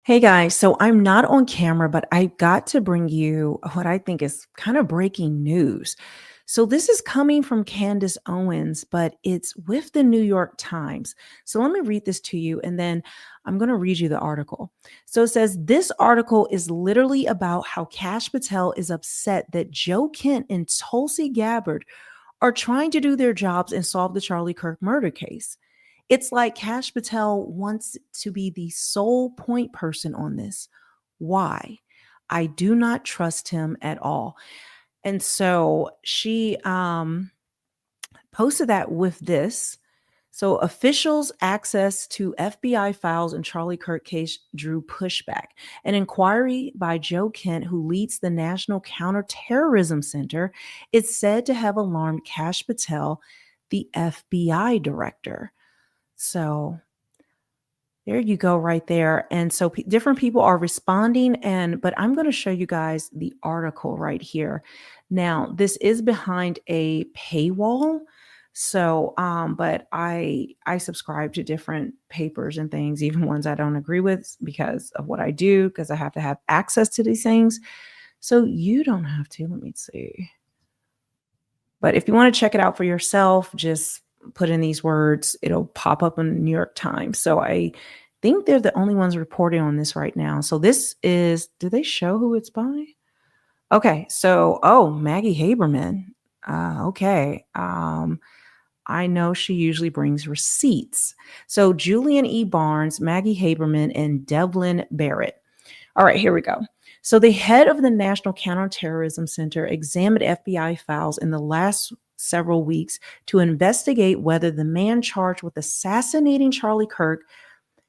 Hey guys, so I'm not on camera, but I got to bring you what I think is kind of breaking news. So this is coming from Candace Owens, but it's with the New York Times. So let me read this to you and then I'm going to read you the article. So it says this article is literally about how Kash Patel is upset that Joe Kent and Tulsi Gabbard are trying to do their jobs and solve the Charlie Kirk murder case. It's like Kash Patel wants to be the sole point person on this. Why? I do not trust him at all. And so she posted that with this. So officials' access to FBI files in Charlie Kirk case drew pushback. An inquiry by Joe Kent, who leads the National Counterterrorism Center, is said to have alarmed Kash Patel, the FBI director. So there you go, right there. And so different people are responding, but I'm going to show you guys the article right here. Now, this is behind a paywall. So, but I subscribe to different papers and things, even ones I don't agree with because of what I do, because I have to have access to these things. So you don't have to. Let me see. But if you want to check it out for yourself, just put in these words, it'll pop up in the New York Times. So I think they're the only ones reporting on this right now. So this is, do they show who it's by? Okay. So, oh, Maggie Haberman. Okay. I know she usually brings receipts. So Julian E. Barnes, Maggie Haberman, and Devlin Barrett. All right, here we go. So the head of the National Counterterrorism Center examined FBI files in the last several weeks to investigate whether the man charged with assassinating Charlie Kirk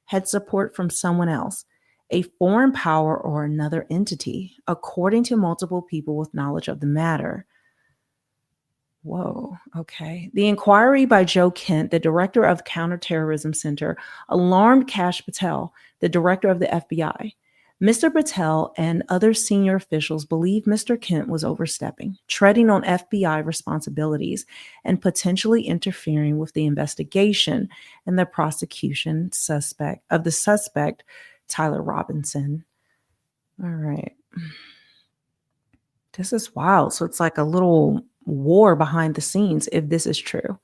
had support from someone else, a foreign power or another entity, according to multiple people with knowledge of the matter. Whoa, okay. The inquiry by Joe Kent, the director of the Counterterrorism Center, alarmed Kash Patel, the director of the FBI. Mr. Patel and other senior officials believe Mr. Kent was overstepping, treading on FBI responsibilities, and potentially interfering with the investigation and the prosecution of the suspect, Tyler Robinson. All right. This is wild. So it's like a little war behind the scenes if this is true.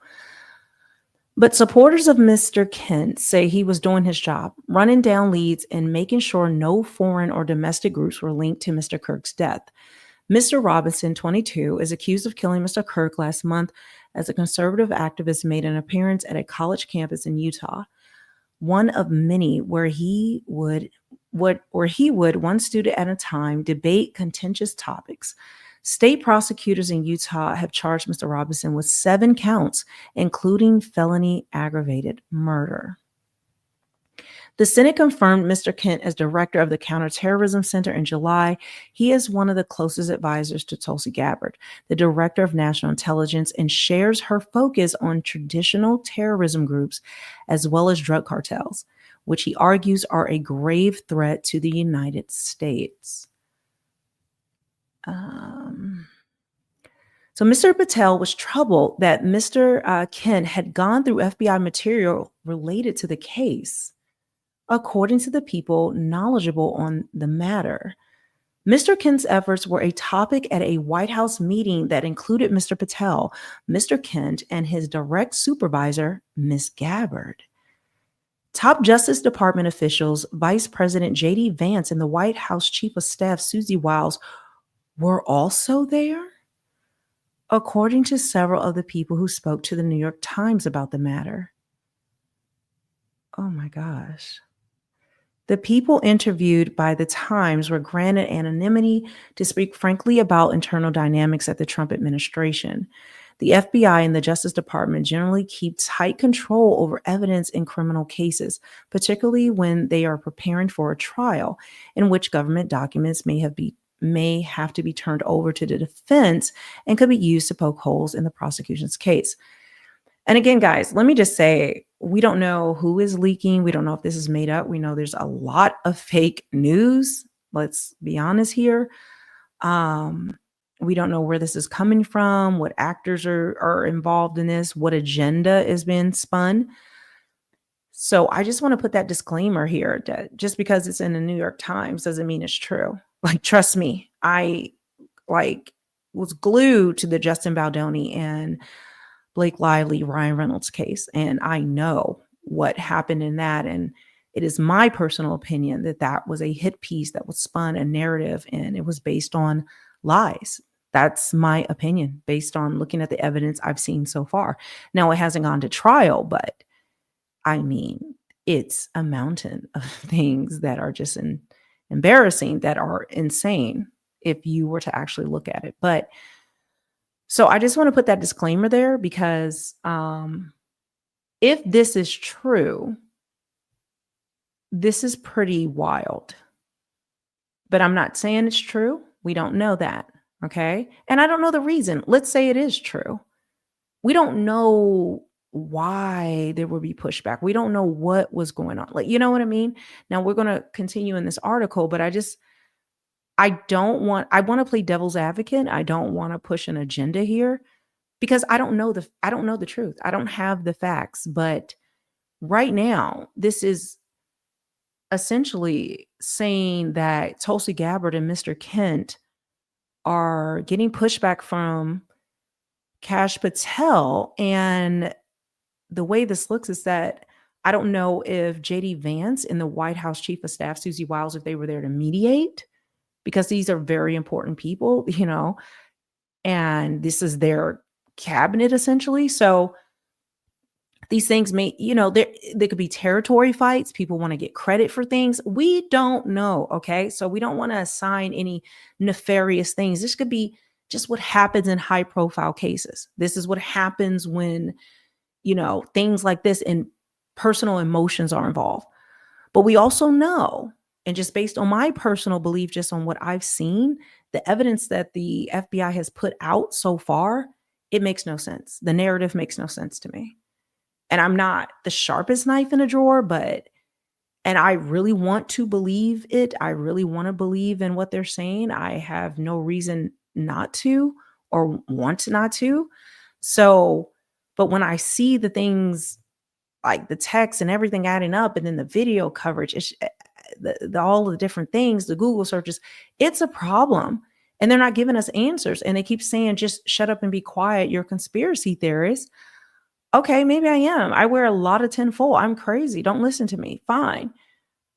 But supporters of Mr. Kent say he was doing his job, running down leads and making sure no foreign or domestic groups were linked to Mr. Kirk's death. Mr. Robinson, 22, is accused of killing Mr. Kirk last month as a conservative activist made an appearance at a college campus in Utah, one of many where he would one student at a time debate contentious topics. State prosecutors in Utah have charged Mr. Robinson with 7 counts, including felony aggravated murder. The Senate confirmed Mr. Kent as director of the Counterterrorism Center in July. He is one of the closest advisors to Tulsi Gabbard, the director of national intelligence, and shares her focus on traditional terrorism groups as well as drug cartels, which he argues are a grave threat to the United States. So Mr. Patel was troubled that Mr. Kent had gone through FBI material related to the case, according to the people knowledgeable on the matter. Mr. Kent's efforts were a topic at a White House meeting that included Mr. Patel, Mr. Kent, and his direct supervisor, Ms. Gabbard. Top Justice Department officials, Vice President J.D. Vance, and the White House Chief of Staff, Susie Wiles, were also there, according to several of the people who spoke to the New York Times about the matter. Oh my gosh. The people interviewed by the Times were granted anonymity to speak frankly about internal dynamics at the Trump administration. The FBI and the Justice Department generally keep tight control over evidence in criminal cases, particularly when they are preparing for a trial in which government documents may have to be turned over to the defense and could be used to poke holes in the prosecution's case. And again, guys, let me just say, we don't know who is leaking. We don't know if this is made up. We know there's a lot of fake news. Let's be honest here. We don't know where this is coming from, what actors are involved in this, what agenda is being spun. So I just want to put that disclaimer here that just because it's in the New York Times doesn't mean it's true. Like, trust me, I like was glued to the Justin Baldoni and Blake Lively, Ryan Reynolds case. And I know what happened in that. And it is my personal opinion that that was a hit piece that was spun a narrative and it was based on lies. That's my opinion based on looking at the evidence I've seen so far. Now, it hasn't gone to trial, but I mean, it's a mountain of things that are just embarrassing, that are insane if you were to actually look at it. But so I just want to put that disclaimer there because if this is true, this is pretty wild. But I'm not saying it's true. We don't know that. Okay. And I don't know the reason. Let's say it is true. We don't know why there would be pushback. We don't know what was going on. Like, you know what I mean? Now we're going to continue in this article, but I want to play devil's advocate. I don't want to push an agenda here because I don't know the truth. I don't have the facts, but right now this is essentially saying that Tulsi Gabbard and Mr. Kent are getting pushback from Kash Patel. And the way this looks is that I don't know if JD Vance and the White House Chief of Staff, Susie Wiles, if they were there to mediate, because these are very important people, and this is their cabinet essentially. So these things may, there could be territory fights. People want to get credit for things. We don't know. Okay. So we don't want to assign any nefarious things. This could be just what happens in high profile cases. This is what happens when, things like this and personal emotions are involved. But we also know, and just based on my personal belief, just on what I've seen, the evidence that the FBI has put out so far, it makes no sense. The narrative makes no sense to me. And I'm not the sharpest knife in a drawer, and I really want to believe it. I really want to believe in what they're saying. I have no reason not to or want to not to. So, but when I see the things like the text and everything adding up and then the video coverage, it's all the different things, the Google searches, it's a problem. And they're not giving us answers. And they keep saying, just shut up and be quiet. You're a conspiracy theorist. Okay, maybe I am. I wear a lot of tinfoil. I'm crazy. Don't listen to me. Fine.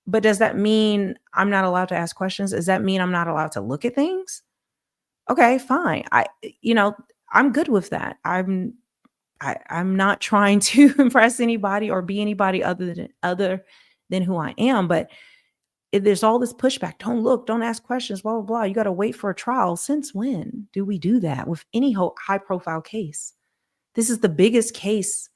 But does that mean I'm not allowed to ask questions? Does that mean I'm not allowed to look at things? Okay, fine. I'm good with that. I'm not trying to impress anybody or be anybody other than who I am. But if there's all this pushback, don't look, don't ask questions, blah, blah, blah. You got to wait for a trial. Since when do we do that with any high profile case? This is the biggest case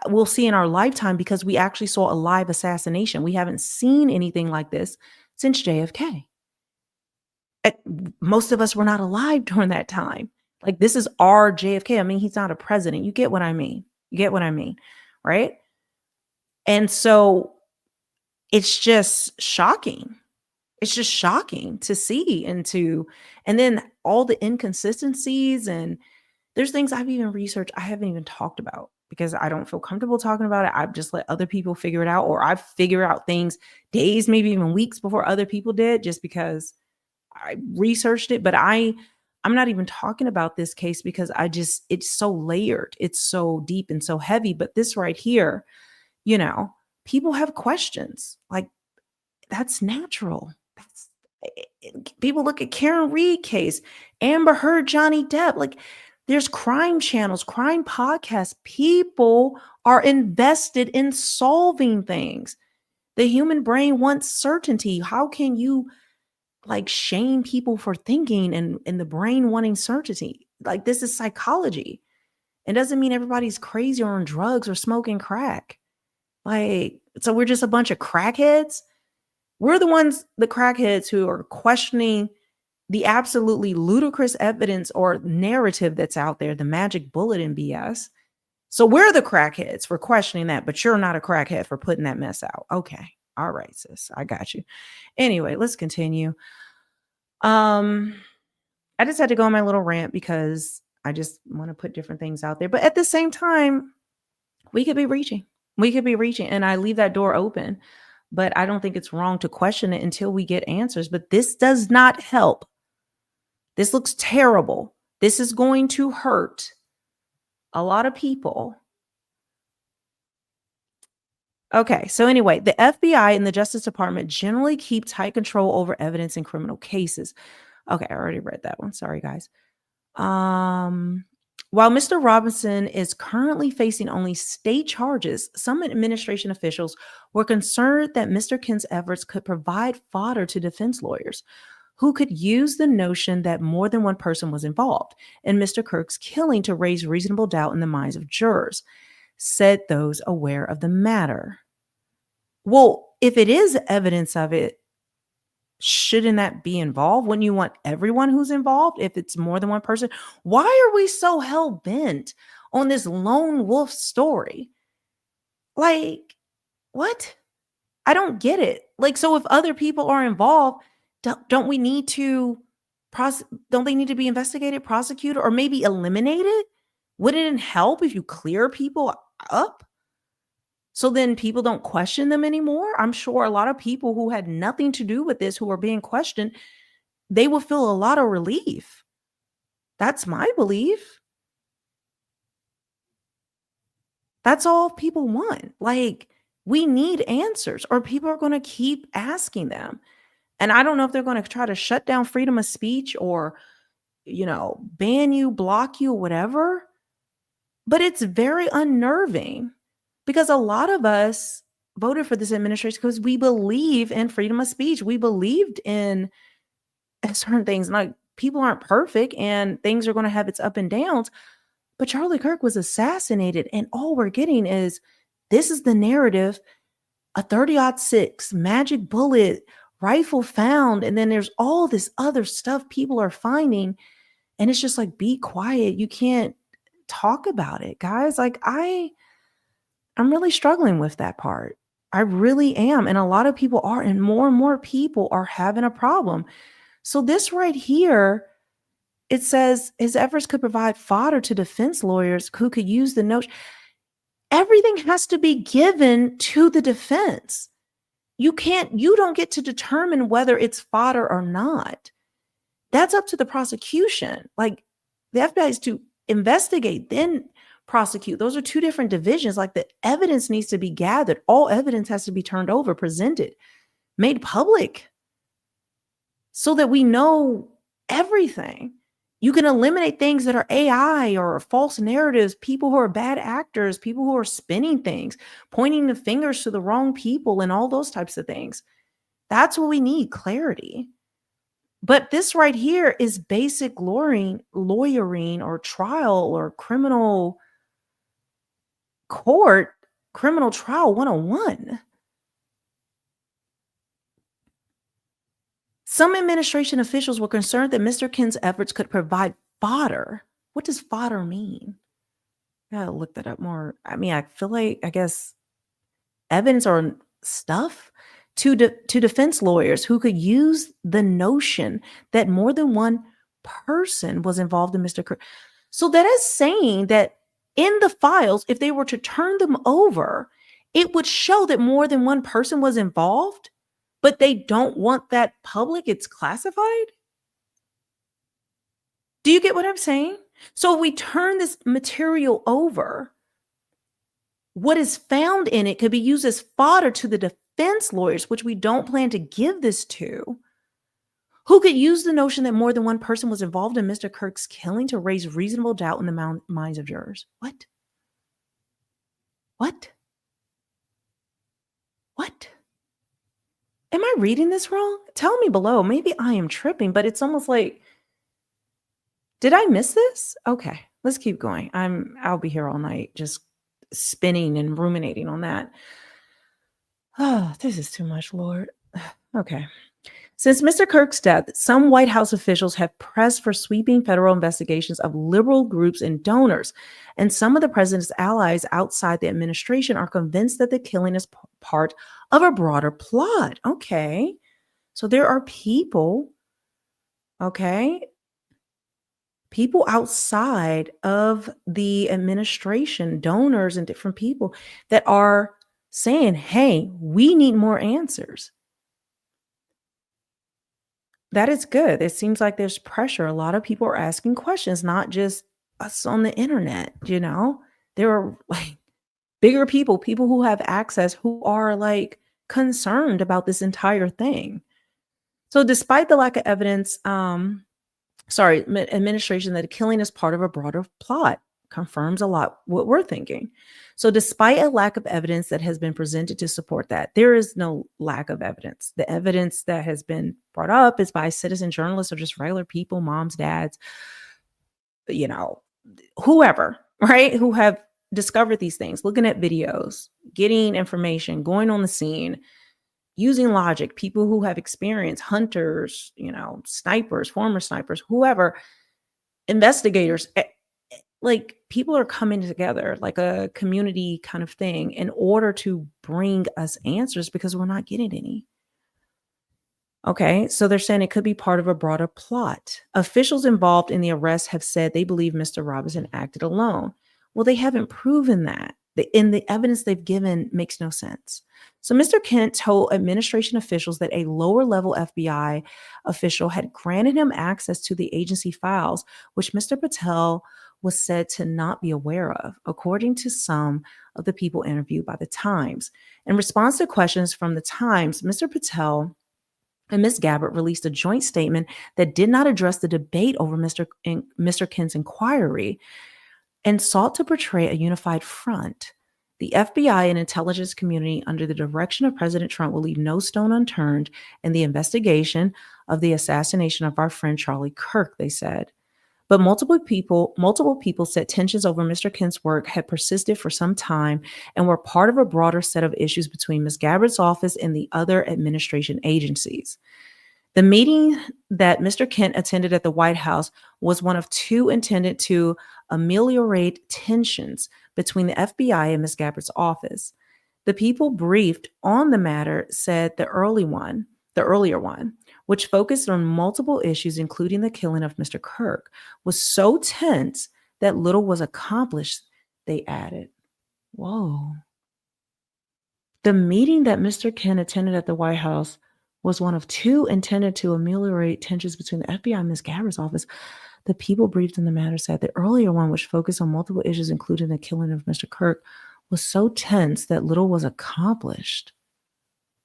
we'll see in our lifetime because we actually saw a live assassination. We haven't seen anything like this since JFK. Most of us were not alive during that time. Like, this is our JFK. I mean, he's not a president. You get what I mean? Right? And so it's just shocking. It's just shocking to see and then all the inconsistencies, and there's things I've even researched I haven't even talked about because I don't feel comfortable talking about it. I've just let other people figure it out, or I figure out things days, maybe even weeks before other people did, just because I researched it. But I'm not even talking about this case because it's so layered. It's so deep and so heavy. But this right here, people have questions. Like, that's natural. People look at Karen Reed case, Amber Heard, Johnny Depp. Like, there's crime channels, crime podcasts. People are invested in solving things. The human brain wants certainty. How can you shame people for thinking and the brain wanting certainty? Like, this is psychology. It doesn't mean everybody's crazy or on drugs or smoking crack. So we're just a bunch of crackheads. We're the crackheads who are questioning the absolutely ludicrous evidence or narrative that's out there, the magic bullet and BS. So we're the crackheads for questioning that, but you're not a crackhead for putting that mess out. Okay. All right, sis. I got you. Anyway, let's continue. I just had to go on my little rant because I just want to put different things out there. But at the same time, we could be reaching. We could be reaching, and I leave that door open, but I don't think it's wrong to question it until we get answers. But this does not help. This looks terrible. This is going to hurt a lot of people. Okay, so anyway, the FBI and the Justice Department generally keep tight control over evidence in criminal cases. Okay, I already read that one. Sorry, guys. Um, while Mr. Robinson is currently facing only state charges, some administration officials were concerned that Mr. Kent's efforts could provide fodder to defense lawyers who could use the notion that more than one person was involved in Mr. Kirk's killing to raise reasonable doubt in the minds of jurors, said those aware of the matter. Well, if it is evidence of it, shouldn't that be involved? Wouldn't you want everyone who's involved if it's more than one person? Why are we so hell bent on this lone wolf story? Like, what? I don't get it. Like, so if other people are involved, don't we need to don't they need to be investigated, prosecuted, or maybe eliminated? Wouldn't it help if you clear people up? So then people don't question them anymore. I'm sure a lot of people who had nothing to do with this, who are being questioned, they will feel a lot of relief. That's my belief. That's all people want. Like, we need answers, or people are going to keep asking them. And I don't know if they're going to try to shut down freedom of speech or, ban you, block you, whatever. But it's very unnerving because a lot of us voted for this administration because we believe in freedom of speech. We believed in certain things. Like, people aren't perfect and things are going to have its up and downs. But Charlie Kirk was assassinated, and all we're getting is this is the narrative: a 30-06 magic bullet, rifle found, and then there's all this other stuff people are finding, and it's just like, be quiet. You can't talk about it, guys. Like, I'm really struggling with that part. I really am, and a lot of people are, and more people are having a problem. So this right here, it says his efforts could provide fodder to defense lawyers who could use the notion. Everything has to be given to the defense. You don't get to determine whether it's fodder or not. That's up to the prosecution. Like, the FBI is to investigate, then prosecute. Those are two different divisions. Like, the evidence needs to be gathered. All evidence has to be turned over, presented, made public so that we know everything. You can eliminate things that are AI or false narratives, people who are bad actors, people who are spinning things, pointing the fingers to the wrong people, and all those types of things. That's what we need, clarity. But this right here is basic lawyering or trial or criminal court, criminal trial 101. Some administration officials were concerned that Mr. Kent's efforts could provide fodder. What does fodder mean? I gotta look that up more. I mean, I feel like, I guess, evidence or stuff to defense lawyers who could use the notion that more than one person was involved in Mr. Kirk. So that is saying that in the files, if they were to turn them over, it would show that more than one person was involved, but they don't want that public. It's classified. Do you get what I'm saying? So if we turn this material over, what is found in it could be used as fodder to the defense lawyers, which we don't plan to give this to, who could use the notion that more than one person was involved in Mr. Kirk's killing to raise reasonable doubt in the minds of jurors. What? Am I reading this wrong? Tell me below. Maybe I am tripping, but it's almost like, did I miss this? Okay, let's keep going. I'll be here all night just spinning and ruminating on that. Oh, this is too much, Lord. Okay. Since Mr. Kirk's death, some White House officials have pressed for sweeping federal investigations of liberal groups and donors, and some of the president's allies outside the administration are convinced that the killing is part of a broader plot. Okay, so there are people, okay, people outside of the administration, donors, and different people that are saying, hey, we need more answers. That is good. It seems like there's pressure. A lot of people are asking questions, not just us on the internet, you know? There are like bigger people, people who have access, who are like concerned about this entire thing. So despite the lack of evidence, administration that killing is part of a broader plot confirms a lot what we're thinking. So despite a lack of evidence that has been presented to support that, there is no lack of evidence. The evidence that has been brought up is by citizen journalists or just regular people, moms, dads, you know, whoever, right? Who have discovered these things, looking at videos, getting information, going on the scene, using logic, people who have experience, hunters, snipers, former snipers, whoever, investigators, like people are coming together like a community kind of thing in order to bring us answers because we're not getting any. Okay, so they're saying it could be part of a broader plot. Officials involved in the arrest have said they believe Mr. Robinson acted alone. Well, they haven't proven that. And the evidence they've given makes no sense. So Mr. Kent told administration officials that a lower level FBI official had granted him access to the agency files, which Mr. Patel was said to not be aware of, according to some of the people interviewed by the Times. In response to questions from the Times, Mr. Patel and Ms. Gabbard released a joint statement that did not address the debate over Mr. Kent's inquiry and sought to portray a unified front. The FBI and intelligence community, under the direction of President Trump, will leave no stone unturned in the investigation of the assassination of our friend Charlie Kirk, they said. But multiple people said tensions over Mr. Kent's work had persisted for some time and were part of a broader set of issues between Ms. Gabbard's office and the other administration agencies. The meeting that Mr. Kent attended at the White House was one of two intended to ameliorate tensions between the FBI and Ms. Gabbard's office. The people briefed on the matter said the earlier one, which focused on multiple issues, including the killing of Mr. Kirk, was so tense that little was accomplished, they added. Whoa. The meeting that Mr. Kent attended at the White House was one of two intended to ameliorate tensions between the FBI and Ms. Gabbard's office. The people briefed on the matter said the earlier one, which focused on multiple issues, including the killing of Mr. Kirk, was so tense that little was accomplished.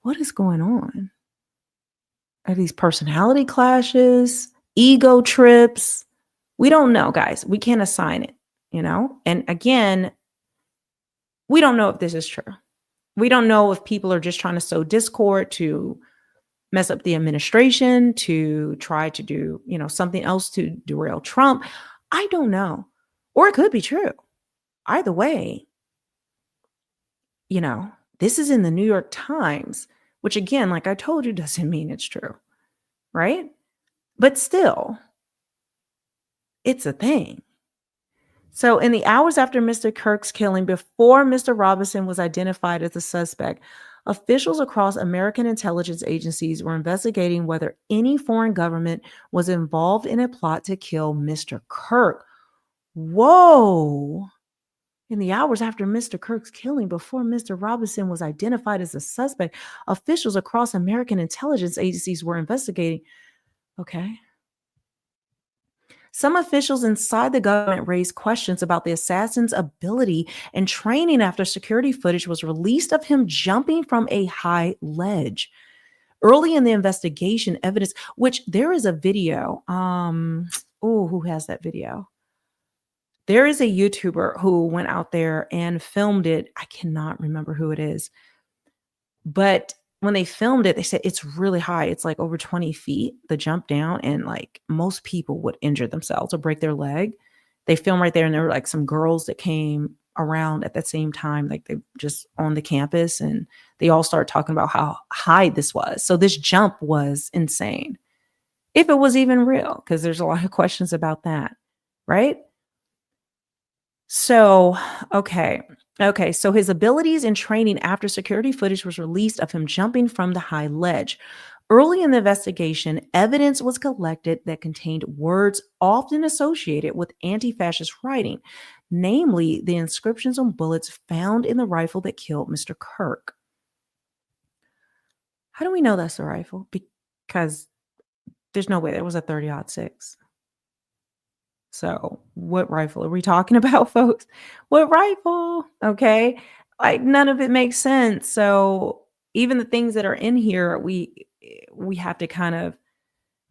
What is going on? Are these personality clashes, ego trips? We don't know, guys. We can't assign it, And again, we don't know if this is true. We don't know if people are just trying to sow discord to mess up the administration, to try to do, something else to derail Trump. I don't know. Or it could be true. Either way, this is in the New York Times, which again, like I told you, doesn't mean it's true, right? But still, it's a thing. So in the hours after Mr. Kirk's killing, before Mr. Robinson was identified as a suspect, officials across American intelligence agencies were investigating whether any foreign government was involved in a plot to kill Mr. Kirk. Whoa. In the hours after Mr. Kirk's killing, before Mr. Robinson was identified as a suspect, officials across American intelligence agencies were investigating. Okay. Some officials inside the government raised questions about the assassin's ability and training after security footage was released of him jumping from a high ledge. Early in the investigation, evidence, which there is a video. Who has that video? There is a YouTuber who went out there and filmed it. I cannot remember who it is. But when they filmed it, they said it's really high. It's like over 20 feet, the jump down. And like most people would injure themselves or break their leg. They filmed right there. And there were like some girls that came around at that same time, like they just on the campus. And they all started talking about how high this was. So this jump was insane. If it was even real, because there's a lot of questions about that. Right? So, okay. So his abilities and training after security footage was released of him jumping from the high ledge. Early in the investigation, evidence was collected that contained words often associated with anti fascist writing, namely the inscriptions on bullets found in the rifle that killed Mr. Kirk. How do we know that's the rifle? Because there's no way there was a 30-06. So, what rifle are we talking about, folks? What rifle? Okay. Like none of it makes sense. So, even the things that are in here, we have to kind of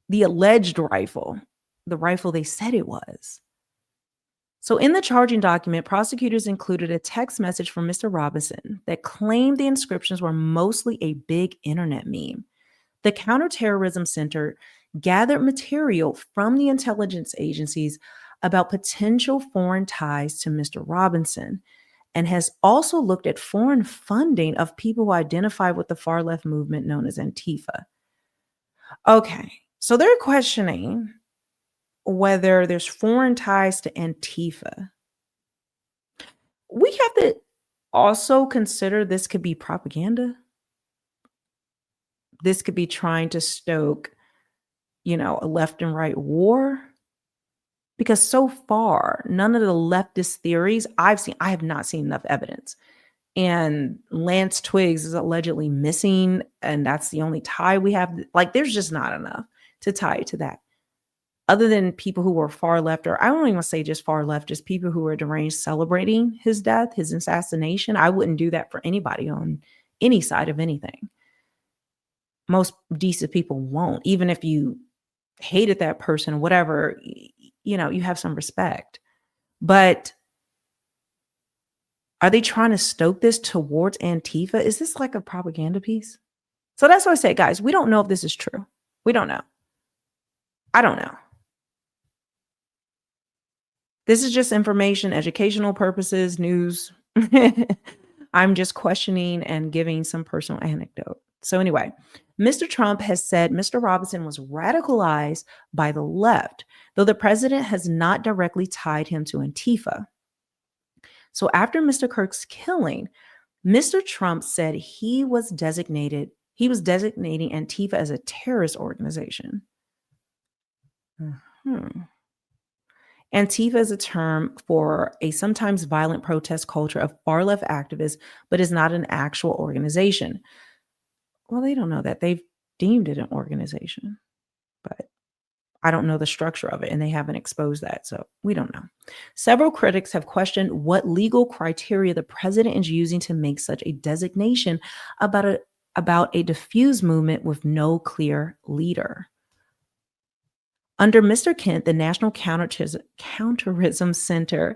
the alleged rifle, the rifle they said it was. So, in the charging document, prosecutors included a text message from Mr. Robinson that claimed the inscriptions were mostly a big internet meme. The Counterterrorism Center gathered material from the intelligence agencies about potential foreign ties to Mr. Robinson and has also looked at foreign funding of people who identify with the far left movement known as Antifa. Okay, so they're questioning whether there's foreign ties to Antifa. We have to also consider this could be propaganda. This could be trying to stoke, a left and right war. Because so far, none of the leftist theories I have not seen enough evidence. And Lance Twiggs is allegedly missing, and that's the only tie we have. Like, there's just not enough to tie it to that. Other than people who were far left, or I don't even want to say just far left, just people who were deranged celebrating his death, his assassination. I wouldn't do that for anybody on any side of anything. Most decent people won't, even if you hated that person, whatever, you have some respect. But are they trying to stoke this towards Antifa? Is this like a propaganda piece? So that's why I say, guys, we don't know if this is true. We don't know. I don't know. This is just information, educational purposes, news. I'm just questioning and giving some personal anecdote. So anyway, Mr. Trump has said Mr. Robinson was radicalized by the left, though the president has not directly tied him to Antifa. So after Mr. Kirk's killing, Mr. Trump said he was designating Antifa as a terrorist organization. Antifa is a term for a sometimes violent protest culture of far-left activists, but is not an actual organization. Well, they don't know that. They've deemed it an organization, but I don't know the structure of it, and they haven't exposed that, so we don't know. Several critics have questioned what legal criteria the president is using to make such a designation about a diffuse movement with no clear leader. Under Mr. Kent, the National Counterterrorism Center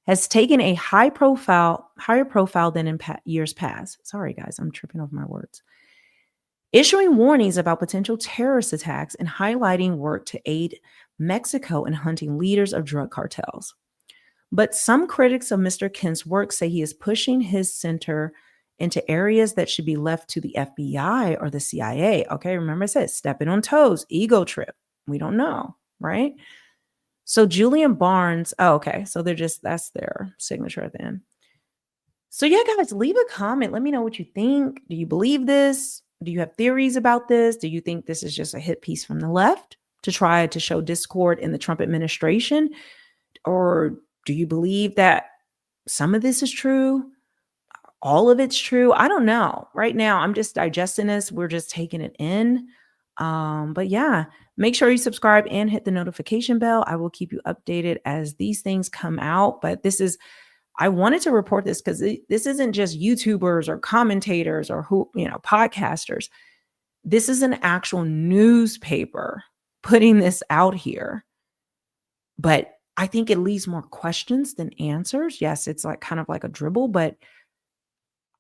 has taken a higher profile than in years past. Sorry, guys, I'm tripping over my words. Issuing warnings about potential terrorist attacks and highlighting work to aid Mexico in hunting leaders of drug cartels. But some critics of Mr. Kent's work say he is pushing his center into areas that should be left to the FBI or the CIA. Okay, remember I said stepping on toes, ego trip. We don't know, right? So Julian Barnes, so that's their signature at the end. So yeah, guys, leave a comment. Let me know what you think. Do you believe this? Do you have theories about this? Do you think this is just a hit piece from the left to try to show discord in the Trump administration? Or do you believe that some of this is true? All of it's true? I don't know. Right now, I'm just digesting this. We're just taking it in. But yeah, make sure you subscribe and hit the notification bell. I will keep you updated as these things come out. But I wanted to report this because this isn't just YouTubers or commentators or podcasters. This is an actual newspaper putting this out here. But I think it leaves more questions than answers. Yes, it's like kind of like a dribble, but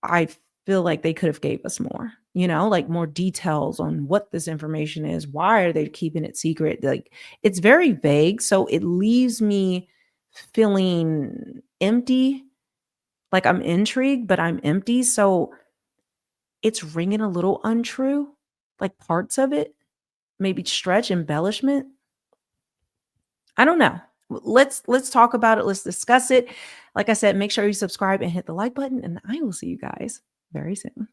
I feel like they could have gave us more, like more details on what this information is. Why are they keeping it secret? Like, it's very vague. So it leaves me feeling empty. Like I'm intrigued, but I'm empty. So it's ringing a little untrue, like parts of it, maybe stretch embellishment. I don't know. Let's talk about it. Let's discuss it. Like I said, make sure you subscribe and hit the like button, and I will see you guys very soon.